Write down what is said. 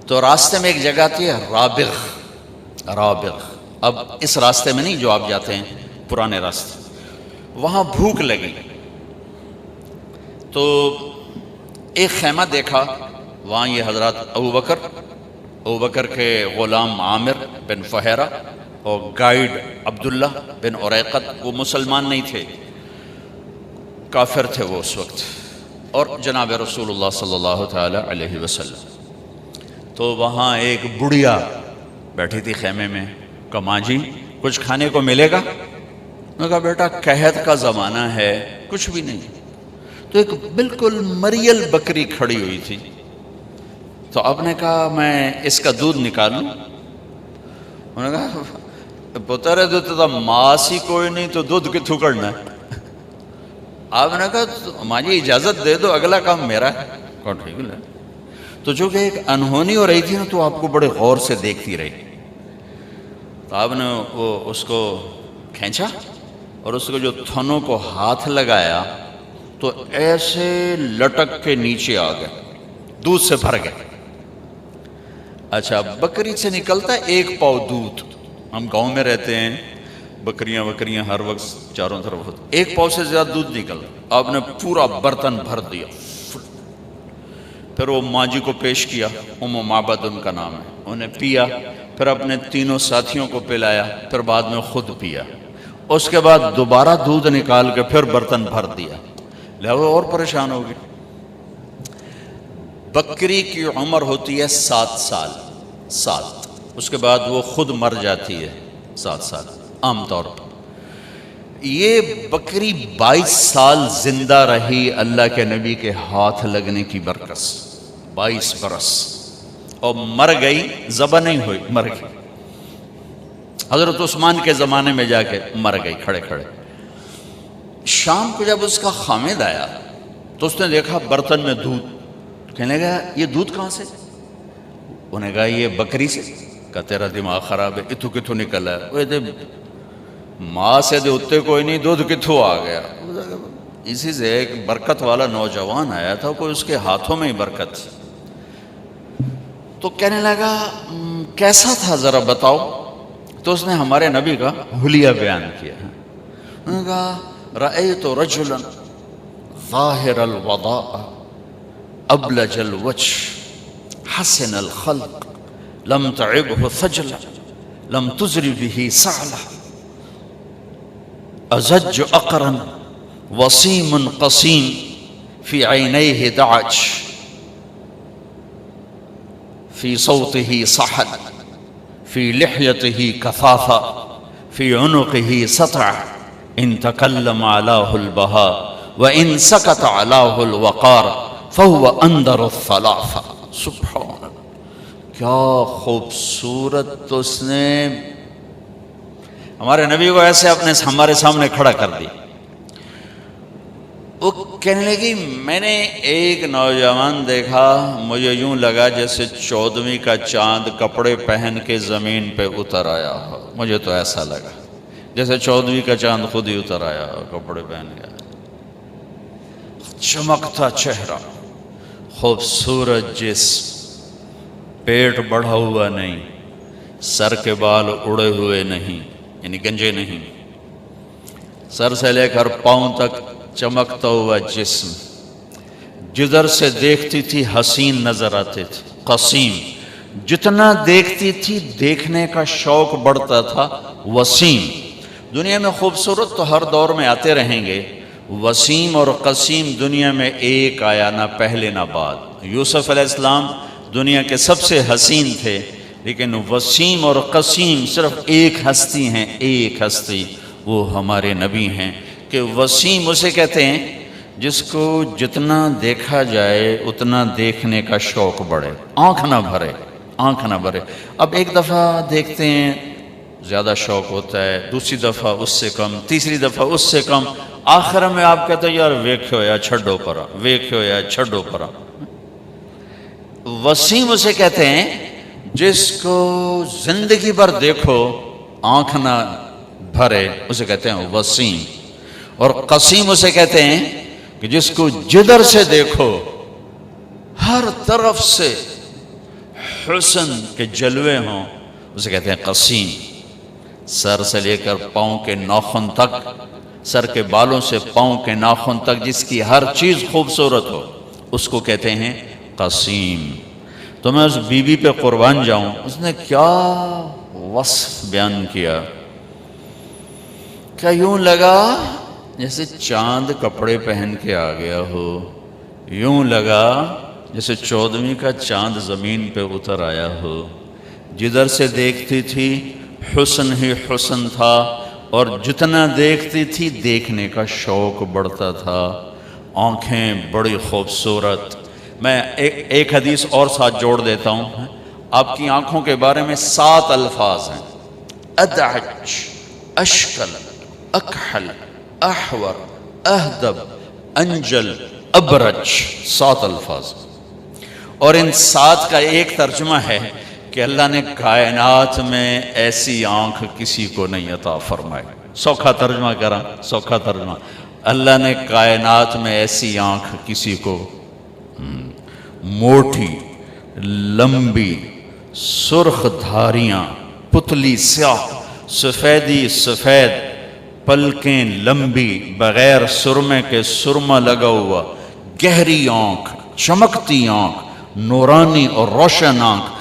تو راستے میں ایک جگہ آتی ہے رابغ. اب اس راستے میں نہیں جو آپ جاتے ہیں پرانے راستے. وہاں بھوک لگی تو ایک خیمہ دیکھا. وہاں یہ حضرات ابو بکر کے غلام عامر بن فہیرہ اور گائیڈ عبداللہ بن عریقط، وہ مسلمان نہیں تھے، کافر تھے وہ اس وقت، اور جناب رسول اللہ صلی اللہ تعالی علیہ وسلم. تو وہاں ایک بڑھیا بیٹھی تھی خیمے میں. کہا ماں جی کچھ کھانے کو ملے گا؟ میں کہا بیٹا قحط کا زمانہ ہے، کچھ بھی نہیں. تو ایک بالکل مریل بکری کھڑی ہوئی تھی. تو آپ نے کہا میں اس کا دودھ نکالوں؟ انہوں نے کہا پتر تو ماس ہی کوئی نہیں تو دودھ کتوں کرنا ہے. آپ نے کہا ماں جی اجازت دے دو، اگلا کام میرا ہے. کہا ٹھیک ہے. تو جو کہ ایک انہونی ہو رہی تھی نا، تو آپ کو بڑے غور سے دیکھتی رہی. تو آپ نے وہ اس کو کھینچا اور اس کو جو تھنوں کو ہاتھ لگایا تو ایسے لٹک کے نیچے آ گئے، دودھ سے بھر گئے. اچھا بکری سے نکلتا ہے 1 پاؤ دودھ. ہم گاؤں میں رہتے ہیں، بکریاں ہر وقت چاروں طرف ہوتی، 1 پاؤ سے زیادہ دودھ نکل. آپ نے پورا برتن بھر دیا. پھر وہ ماں جی کو پیش کیا، معبد ان کا نام ہے. انہیں پیا، پھر اپنے تینوں ساتھیوں کو پلایا، پھر بعد میں خود پیا. اس کے بعد دوبارہ دودھ نکال کے پھر برتن بھر دیا. لہذا اور پریشان ہو گئی. بکری کی عمر ہوتی ہے 7 سال. اس کے بعد وہ خود مر جاتی ہے 7 سال عام طور پر. یہ بکری 22 سال زندہ رہی اللہ کے نبی کے ہاتھ لگنے کی برکت، 22 برس، اور مر گئی، ذبح نہیں ہوئی، مر گئی. حضرت عثمان کے زمانے میں جا کے مر گئی کھڑے کھڑے. شام کو جب اس کا خامد آیا تو اس نے دیکھا برتن میں دودھ. کہنے لگا یہ دودھ کہاں سے؟ انہیں کہا یہ بکری سے. کہا تیرا دماغ خراب ہے، اتو کتوں نکل ہے؟ وہ دے ماں سے دے اتے کوئی نہیں، دودھ کتوں آ گیا؟ اسی سے ایک برکت والا نوجوان آیا تھا، کوئی اس کے ہاتھوں میں ہی برکت تھی. تو کہنے لگا کیسا تھا ذرا بتاؤ. تو اس نے ہمارے نبی کا حلیہ بیان کیا. انہوں نے کہا رأیت رجلا ظاہر الوضاء ابلج الوجه حسن الخلق لم تعبه ثجلة لم تزر به سعلة أزج أقرا وصيم قصيم في عينيه دعج في صوته صحل في لحيته كثافة في عنقه سطع إن تكلم علاه البهاء وإن سكت علاه الوقار فهو أندر الثلاثة. سبحان اللہ، کیا خوبصورت اس نے ہمارے نبی کو ایسے ہمارے سامنے کھڑا کر دی. وہ کہنے لگی میں نے ایک نوجوان دیکھا، مجھے یوں لگا جیسے 14ویں کا چاند کپڑے پہن کے زمین پہ اتر آیا ہو. مجھے تو ایسا لگا جیسے 14ویں کا چاند خود ہی اتر آیا ہو کپڑے پہن گیا. چمکتا چہرہ، خوبصورت جسم، پیٹ بڑھا ہوا نہیں، سر کے بال اڑے ہوئے نہیں، یعنی گنجے نہیں، سر سے لے کر پاؤں تک چمکتا ہوا جسم. جدھر سے دیکھتی تھی حسین نظر آتے تھے، قسیم. جتنا دیکھتی تھی دیکھنے کا شوق بڑھتا تھا، وسیم. دنیا میں خوبصورت تو ہر دور میں آتے رہیں گے، وسیم اور قسیم دنیا میں ایک آیا، نہ پہلے نہ بعد. یوسف علیہ السلام دنیا کے سب سے حسین تھے، لیکن وسیم اور قسیم صرف ایک ہستی ہیں، ایک ہستی، وہ ہمارے نبی ہیں. کہ وسیم اسے کہتے ہیں جس کو جتنا دیکھا جائے اتنا دیکھنے کا شوق بڑھے، آنکھ نہ بھرے، آنکھ نہ بھرے. اب ایک دفعہ دیکھتے ہیں زیادہ شوق ہوتا ہے، دوسری دفعہ اس سے کم، تیسری دفعہ اس سے کم، آخر میں آپ کہتے ہیں یار ویکھو یا چھڈو پرا، ویکھو یا چھڈو پرا. وسیم اسے کہتے ہیں جس کو زندگی بھر دیکھو آنکھ نہ بھرے، اسے کہتے ہیں وسیم. اور قسیم اسے کہتے ہیں کہ جس کو جدھر سے دیکھو ہر طرف سے حسن کے جلوے ہوں، اسے کہتے ہیں قسیم۔ سر سے لے کر پاؤں کے ناخن تک، سر کے بالوں سے پاؤں کے ناخن تک جس کی ہر چیز خوبصورت ہو، اس کو کہتے ہیں قسیم۔ تو میں اس بی بی پہ قربان جاؤں، اس نے کیا وصف بیان کیا کہ یوں لگا جیسے چاند کپڑے پہن کے آ گیا ہو، یوں لگا جیسے 14ویں کا چاند زمین پہ اتر آیا ہو۔ جدھر سے دیکھتی تھی حسن ہی حسن تھا، اور جتنا دیکھتی تھی دیکھنے کا شوق بڑھتا تھا۔ آنکھیں بڑی خوبصورت۔ میں ایک حدیث اور ساتھ جوڑ دیتا ہوں۔ آپ کی آنکھوں کے بارے میں 7 الفاظ ہیں: ادعج، اشکل، اکحل، احور، اہدب، انجل، ابرج، 7 الفاظ۔ اور ان 7 کا ایک ترجمہ ہے کہ اللہ نے کائنات میں ایسی آنکھ کسی کو نہیں عطا فرمائی۔ سوکھا ترجمہ کرا، سوکھا ترجمہ، اللہ نے کائنات میں ایسی آنکھ کسی کو، موٹی، لمبی، سرخ دھاریاں، پتلی سیاہ، سفیدی سفید، پلکیں لمبی، بغیر سرمے کے سرما لگا ہوا، گہری آنکھ، چمکتی آنکھ، نورانی اور روشن آنکھ،